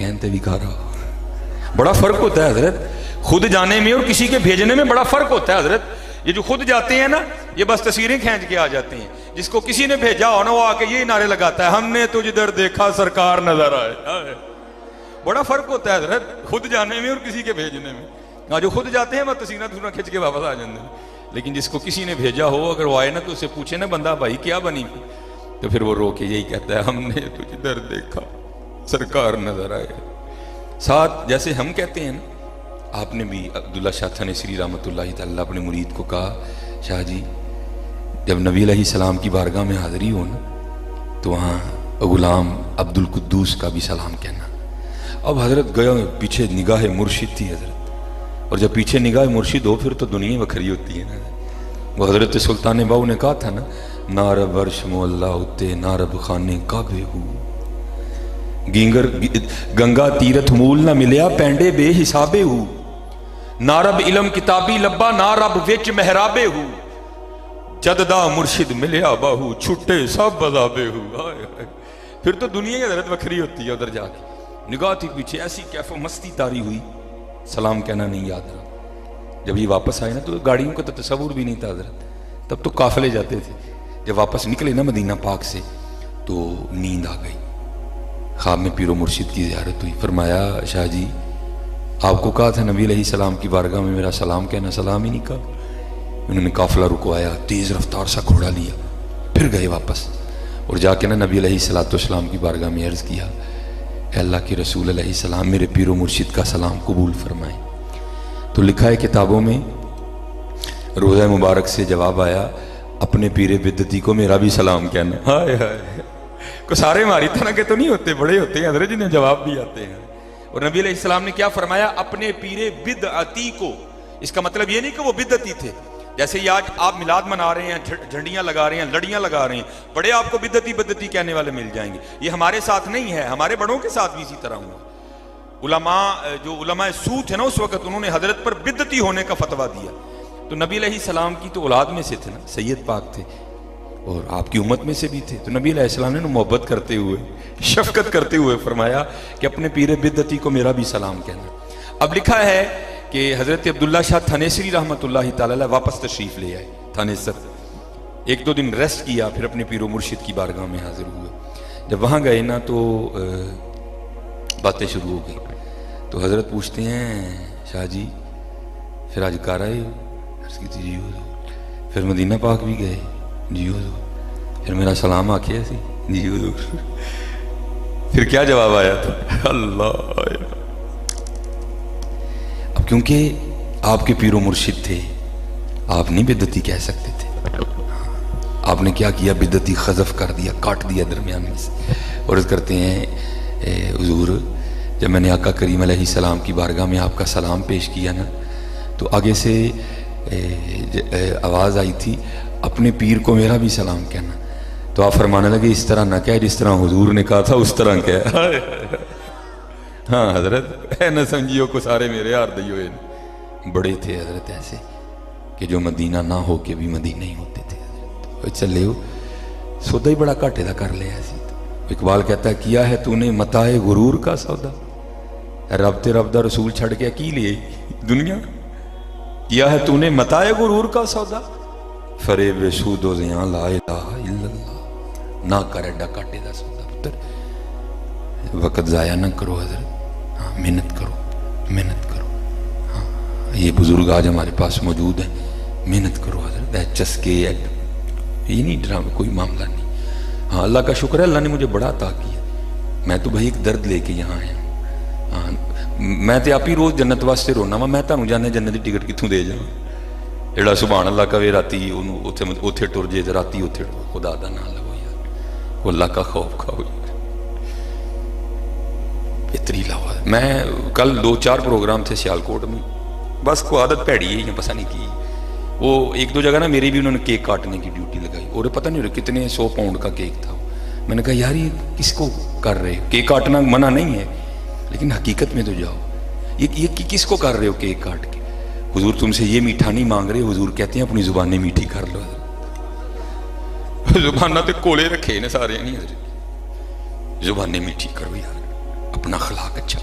کہتے بھی کھا رہا. بڑا فرق ہوتا ہے حضرت خود جانے میں اور کسی کے بھیجنے میں، بڑا فرق ہوتا ہے حضرت. یہ جو خود جاتے ہیں نا یہ بس تصویریں کھینچ کے آ جاتے ہیں. جس کو کسی نے بھیجا ہو نا وہ آ کے یہی نعرے لگاتا ہے ہم نے تجھ ادھر دیکھا سرکار نظر آئے. بڑا فرق ہوتا ہے حضرت خود جانے میں اور کسی کے بھیجنے میں. ہاں جو خود جاتے ہیں وہ تصویریں کھینچ کے واپس آ جاتے ہیں، لیکن جس کو کسی نے بھیجا ہو اگر وہ آئے نا تو اسے پوچھے نا بندہ بھائی کیا بنی، تو پھر وہ رو کے یہی کہتا ہے ہم نے تجھ ادھر دیکھا سرکار نظر آئے. ساتھ جیسے ہم کہتے ہیں نا، آپ نے بھی عبداللہ شاہ تھانیسری رحمۃ اللہ تعالیٰ اپنے مرید کو کہا شاہ جی جب نبی علیہ السلام کی بارگاہ میں حاضری ہو نا تو وہاں غلام عبد القدوس کا بھی سلام کہنا. اب حضرت گیا پیچھے نگاہ مرشد تھی حضرت، اور جب پیچھے نگاہ مرشد ہو پھر تو دنیا وکھری ہوتی ہے نا. وہ حضرت سلطان باؤ نے کہا تھا نا نارب عرش مولا ہوتے نارب خانے کعبے ہو، گنگا تیرتھ مول نہ ملیا پینڈے بے حسابے ہو، نارب علم کتابی لبا نارب وچ محرابے ہو، جددا مرشد ملیا باہو چھٹے سب بذابے ہو. پھر تو دنیا ہی حضرت وکھری ہوتی ہے. ادھر جا کے نگاہ تھی پیچھے ایسی کیف و مستی تاری ہوئی سلام کہنا نہیں یاد رہا. جب یہ واپس آئے نا تو گاڑیوں کا تو تصور بھی نہیں تھا حضرت، تب تو قافلے جاتے تھے. جب واپس نکلے نا مدینہ پاک سے تو نیند آ گئی. خواب میں پیر و مرشد کی زیارت ہوئی. فرمایا شاہ جی آپ کو کہا تھا نبی علیہ السلام کی بارگاہ میں میرا سلام کہنا، سلام ہی نہیں کہا. انہوں نے قافلہ رکوایا، تیز رفتار سا گھوڑا لیا، پھر گئے واپس اور جا کے نا نبی علیہ السلام کی بارگاہ میں عرض کیا اے اللہ کے رسول علیہ السلام میرے پیر و مرشد کا سلام قبول فرمائیں. تو لکھا ہے کتابوں میں روزہ مبارک سے جواب آیا اپنے پیر بدتی کو میرا بھی سلام کہنا. ہائے ہائے کو سارے ماری طرح کے تو نہیں ہوتے، بڑے ہوتے ہیں حضرت جنہیں جواب بھی آتے ہیں. اور نبی علیہ السلام نے کیا فرمایا اپنے پیر بدعتی کو. اس کا مطلب یہ نہیں کہ وہ بدعتی تھے. جیسے یہ آج آپ میلاد منا رہے ہیں، جھنڈیاں لگا رہے ہیں، لڑیاں لگا رہے ہیں، بڑے آپ کو بدعتی کہنے والے مل جائیں گے. یہ ہمارے ساتھ نہیں ہے، ہمارے بڑوں کے ساتھ بھی اسی طرح ہوا. علماء سو تھے نا اس وقت، انہوں نے حضرت پر بدعتی ہونے کا فتویٰ دیا. تو نبی علیہ السلام کی تو اولاد میں سے تھے نا، سید پاک تھے اور آپ کی امت میں سے بھی تھے. تو نبی علیہ السلام نے محبت کرتے ہوئے شفقت کرتے ہوئے فرمایا کہ اپنے پیر بدعتی کو میرا بھی سلام کہنا. اب لکھا ہے کہ حضرت عبداللہ شاہ تھانیسری رحمۃ اللہ تعالیٰ واپس تشریف لے آئے تھانیسر. ایک دو دن ریسٹ کیا، پھر اپنے پیر و مرشد کی بارگاہ میں حاضر ہوئے. جب وہاں گئے نا تو باتیں شروع ہو گئی. تو حضرت پوچھتے ہیں شاہ جی پھر آج کار آئے ہو؟ عرض کی جی حضور. پھر مدینہ پاک بھی گئے؟ جی حضور. پھر میرا سلام آکھیا سی؟ جی حضور. پھر کیا جواب آیا تھا؟ اللہ. اب کیونکہ آپ کے پیر و مرشد تھے آپ نہیں بدعتی کہہ سکتے تھے. آپ نے کیا کیا؟ بدعتی خذف کر دیا، کاٹ دیا درمیان میں سے. اور عرض کرتے ہیں حضور جب میں نے آقا کریم علیہ السلام کی بارگاہ میں آپ کا سلام پیش کیا نا تو آگے سے آواز آئی تھی اپنے پیر کو میرا بھی سلام کہنا. تو آپ فرمانے لگے اس طرح نہ کہہ جس طرح حضور نے کہا تھا اس طرح کہہ. ہاں حضرت اے نہ سمجھیو کو سارے میرے یار دیو. بڑے تھے حضرت ایسے کہ جو مدینہ نہ ہو کے بھی مدینہ ہی ہوتے تھے. چلے ہو سودا ہی بڑا گھاٹے دا کر لیا ایسی. اقبال کہتا ہے کیا ہے تو نے متاع غرور کا سودا، رب تے رب دا رسول چھڑ کے کی لیے دنیا. کیا ہے تو نے متاع غرور کا سودا، فریب سود و زیاں لا الہ الا اللہ. نہ کر ایڈا گھاٹے دا سودا پتر، وقت ضائع نہ کرو حضرت. ہاں محنت کرو، محنت کرو. ہاں یہ بزرگ آج ہمارے پاس موجود ہیں، محنت کرو حضرت. چسکے یہ نہیں ڈرامہ کوئی معاملہ نہیں. ہاں اللہ کا شکر ہے اللہ نے مجھے بڑا عطا کیا. میں تو بھائی ایک درد لے کے یہاں آیا ہوں. ہاں میں تو آپ ہی روز جنت واسطے رونا وا. میں تمہیں جانے جنت کی ٹکٹ کتوں دے جاؤں. جڑا سبحان اللہ کہے راتی اتنے ٹر جے راتی اتنے خدا دا نام لگو یار. وہ اللہ کا خوف کھاؤ بہتری لاؤ. میں کل 2-4 پروگرام تھے سیالکوٹ میں، بس کو عادت پیڑی ہے پتہ نہیں کی. وہ ایک دو جگہ نا میری بھی انہوں نے کیک کاٹنے کی ڈیوٹی لگائی اور پتہ نہیں رہا کتنے 100 پاؤنڈ کا کیک تھا. میں نے کہا یار یہ کس کو کر رہے ہو؟ کیک کاٹنا منع نہیں ہے لیکن حقیقت میں تو جاؤ. یہ کس کو کر رہے ہو کیک کاٹ کے؟ حضور تم سے یہ میٹھا نہیں مانگ رہے، حضور کہتے ہیں اپنی زبانیں میٹھی کر لو. زبانہ تے کولے رکھے نے سارے نہیں حضرت. زبانیں میٹھی کرو یار، اپنا اخلاق اچھا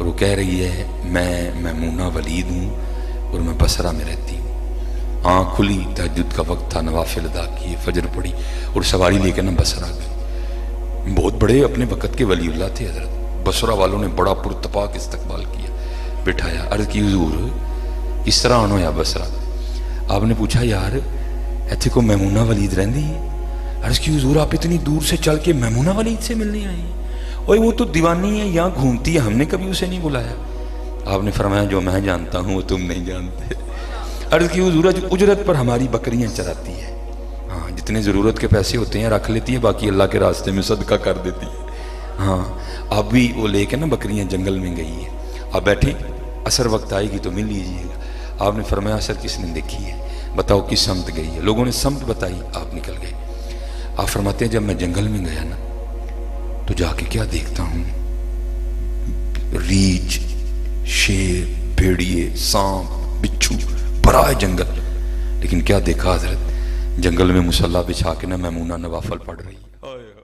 اور وہ کہہ رہی ہے میں میمونہ ولید ہوں اور میں بصرہ میں رہتی ہوں. آنکھ کھلی، تہجد کا وقت تھا، نوافل ادا کیے، فجر پڑھی اور سواری لے کے بصرہ گئی. بہت بڑے اپنے وقت کے ولی اللہ تھے حضرت. بصرہ والوں نے بڑا پرتپاک استقبال کیا، بٹھایا، عرض کی حضور اس طرح آنو یا بصرہ. آپ نے پوچھا یار ایتھے کو میمونہ ولید رہندی ہے؟ عرض کی حضور آپ اتنی دور سے چل کے میمونہ ولید سے ملنے آئے ہیں؟ اوے وہ تو دیوانی ہے، یہاں گھومتی ہے، ہم نے کبھی اسے نہیں بلایا. آپ نے فرمایا جو میں جانتا ہوں وہ تم نہیں جانتے. عرض کی حضور اجرت پر ہماری بکریاں چراتی ہے. ہاں جتنے ضرورت کے پیسے ہوتے ہیں رکھ لیتی ہے، باقی اللہ کے راستے میں صدقہ کر دیتی ہے. ہاں اب بھی وہ لے کے بکریاں جنگل میں گئی ہے. اب بیٹھیں عصر وقت آئے گی تو مل لیجیے گا. آپ نے فرمایا عصر کس نے دیکھی ہے؟ بتاؤ کس سمت گئی ہے؟ لوگوں نے سمت بتائی، آپ نکل گئے. آپ فرماتے ہیں جب میں جنگل میں گیا نا تو جا کے کیا دیکھتا ہوں، ریچھ، شیر، بھیڑیے، سانپ، بچھو، بڑا ہے جنگل. لیکن کیا دیکھا حضرت؟ جنگل میں مصلی بچھا کے میمونہ نوافل پڑھ رہی ہے.